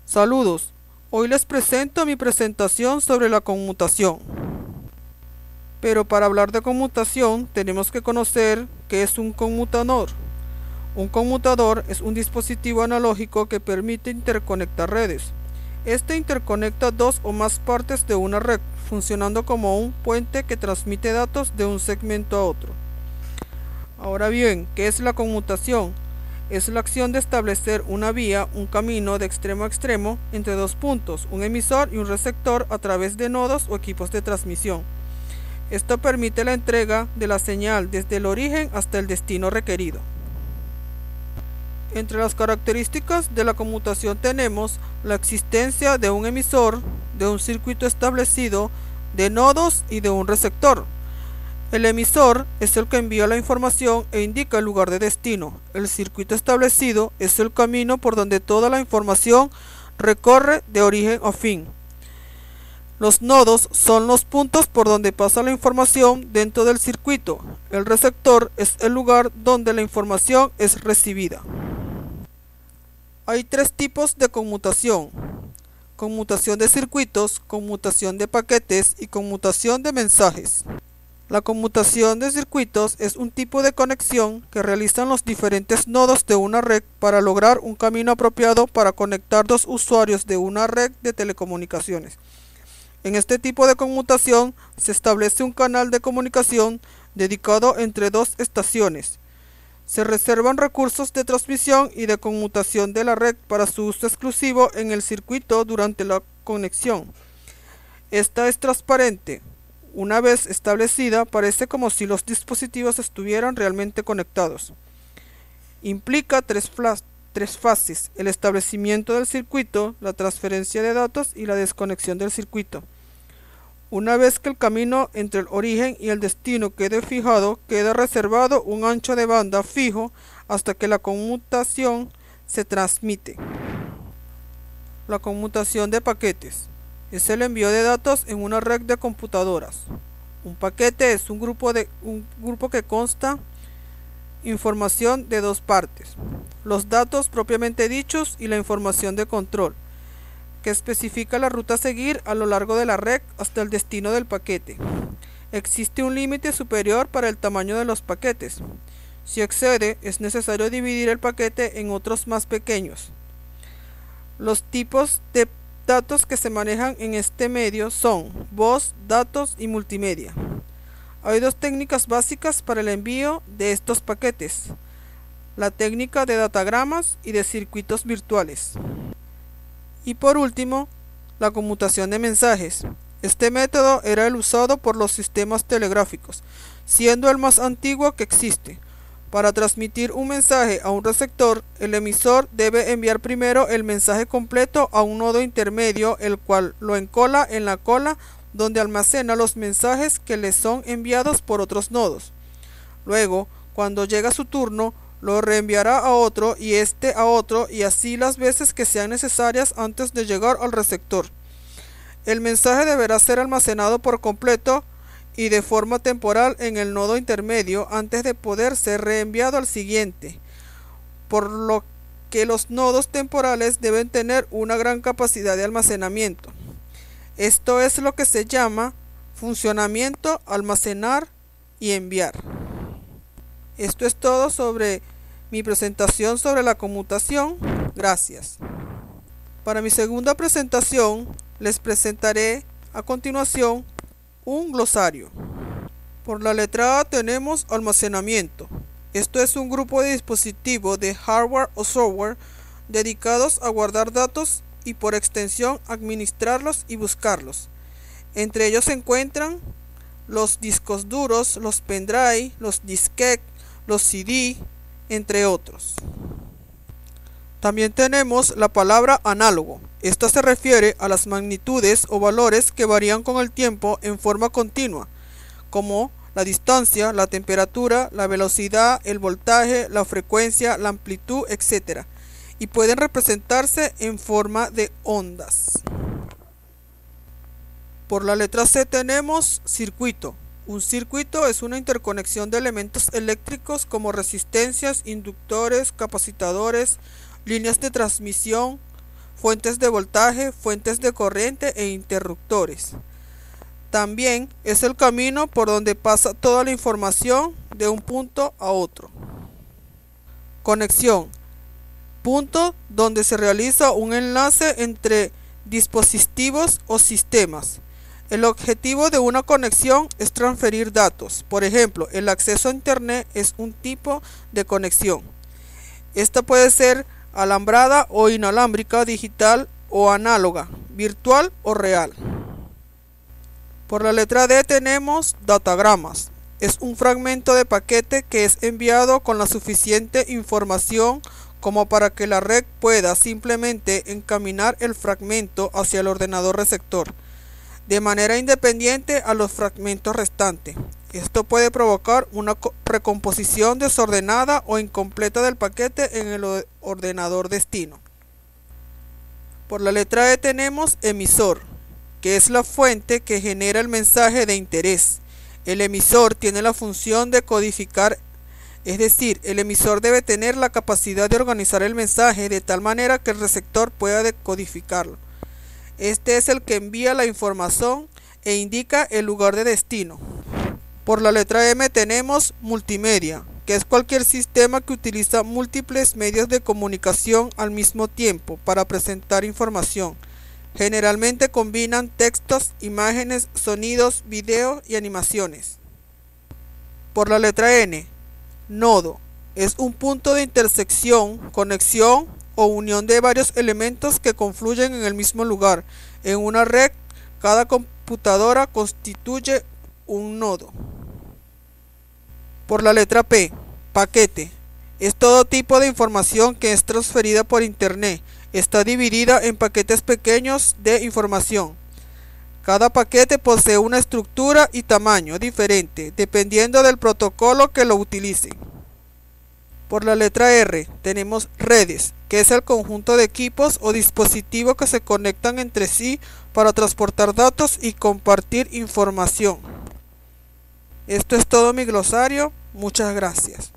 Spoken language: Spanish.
Saludos, hoy les presento mi presentación sobre la conmutación. Pero para hablar de conmutación tenemos que conocer qué es un conmutador. Un conmutador es un dispositivo analógico que permite interconectar redes. Este interconecta dos o más partes de una red, funcionando como un puente que transmite datos de un segmento a otro. Ahora bien, ¿qué es la conmutación? Es la acción de establecer una vía, un camino de extremo a extremo entre dos puntos, un emisor y un receptor a través de nodos o equipos de transmisión. Esto permite la entrega de la señal desde el origen hasta el destino requerido. Entre las características de la conmutación tenemos la existencia de un emisor, de un circuito establecido, de nodos y de un receptor. El emisor es el que envía la información e indica el lugar de destino. El circuito establecido es el camino por donde toda la información recorre de origen a fin. Los nodos son los puntos por donde pasa la información dentro del circuito. El receptor es el lugar donde la información es recibida. Hay tres tipos de conmutación: conmutación de circuitos, conmutación de paquetes y conmutación de mensajes. La conmutación de circuitos es un tipo de conexión que realizan los diferentes nodos de una red para lograr un camino apropiado para conectar dos usuarios de una red de telecomunicaciones. En este tipo de conmutación se establece un canal de comunicación dedicado entre dos estaciones. Se reservan recursos de transmisión y de conmutación de la red para su uso exclusivo en el circuito durante la conexión. Esta es transparente. Una vez establecida, parece como si los dispositivos estuvieran realmente conectados. Implica tres fases: el establecimiento del circuito, la transferencia de datos y la desconexión del circuito. Una vez que el camino entre el origen y el destino quede fijado, queda reservado un ancho de banda fijo hasta que la conmutación se transmite. La conmutación de paquetes es el envío de datos en una red de computadoras. Un paquete es un grupo que consta información de dos partes: los datos propiamente dichos y la información de control, que especifica la ruta a seguir a lo largo de la red hasta el destino del paquete. Existe un límite superior para el tamaño de los paquetes. Si excede, es necesario dividir el paquete en otros más pequeños. Los tipos de datos que se manejan en este medio son voz, datos y multimedia. Hay dos técnicas básicas para el envío de estos paquetes: la técnica de datagramas y de circuitos virtuales. Y por último, la conmutación de mensajes. Este método era el usado por los sistemas telegráficos, siendo el más antiguo que existe. Para transmitir un mensaje a un receptor, el emisor debe enviar primero el mensaje completo a un nodo intermedio, el cual lo encola en la cola donde almacena los mensajes que le son enviados por otros nodos. Luego, cuando llega su turno, lo reenviará a otro y este a otro, y así las veces que sean necesarias antes de llegar al receptor. El mensaje deberá ser almacenado por completo y de forma temporal en el nodo intermedio antes de poder ser reenviado al siguiente, por lo que los nodos temporales deben tener una gran capacidad de almacenamiento. Esto es lo que se llama funcionamiento, almacenar y enviar. Esto es todo sobre mi presentación sobre la conmutación. Gracias. Para mi segunda presentación les presentaré a continuación un glosario. Por la letra A tenemos almacenamiento. Esto es un grupo de dispositivos de hardware o software dedicados a guardar datos y por extensión administrarlos y buscarlos. Entre ellos se encuentran los discos duros, los pendrive, los disquetes, los CD, entre otros. También tenemos la palabra análogo. Esta se refiere a las magnitudes o valores que varían con el tiempo en forma continua, como la distancia, la temperatura, la velocidad, el voltaje, la frecuencia, la amplitud, etc. Y pueden representarse en forma de ondas. Por la letra C tenemos circuito. Un circuito es una interconexión de elementos eléctricos como resistencias, inductores, capacitadores, líneas de transmisión, fuentes de voltaje, fuentes de corriente e interruptores. También es el camino por donde pasa toda la información de un punto a otro. Conexión. Punto donde se realiza un enlace entre dispositivos o sistemas. El objetivo de una conexión es transferir datos. Por ejemplo, el acceso a Internet es un tipo de conexión. Esta puede ser alambrada o inalámbrica, digital o análoga, virtual o real. Por la letra D tenemos datagramas. Es un fragmento de paquete que es enviado con la suficiente información como para que la red pueda simplemente encaminar el fragmento hacia el ordenador receptor, de manera independiente a los fragmentos restantes. Esto puede provocar una recomposición desordenada o incompleta del paquete en el ordenador destino. Por la letra E tenemos emisor, que es la fuente que genera el mensaje de interés. El emisor tiene la función de codificar, es decir, el emisor debe tener la capacidad de organizar el mensaje de tal manera que el receptor pueda decodificarlo. Este es el que envía la información e indica el lugar de destino. Por la letra M tenemos multimedia, que es cualquier sistema que utiliza múltiples medios de comunicación al mismo tiempo para presentar información. Generalmente combinan textos, imágenes, sonidos, videos y animaciones. Por la letra N, nodo, es un punto de intersección, conexión o unión de varios elementos que confluyen en el mismo lugar. En una red, cada computadora constituye un nodo. Por la letra P, paquete, es todo tipo de información que es transferida por Internet. Está dividida en paquetes pequeños de información. Cada paquete posee una estructura y tamaño diferente, dependiendo del protocolo que lo utilice. Por la letra R tenemos redes, que es el conjunto de equipos o dispositivos que se conectan entre sí para transportar datos y compartir información. Esto es todo mi glosario. Muchas gracias.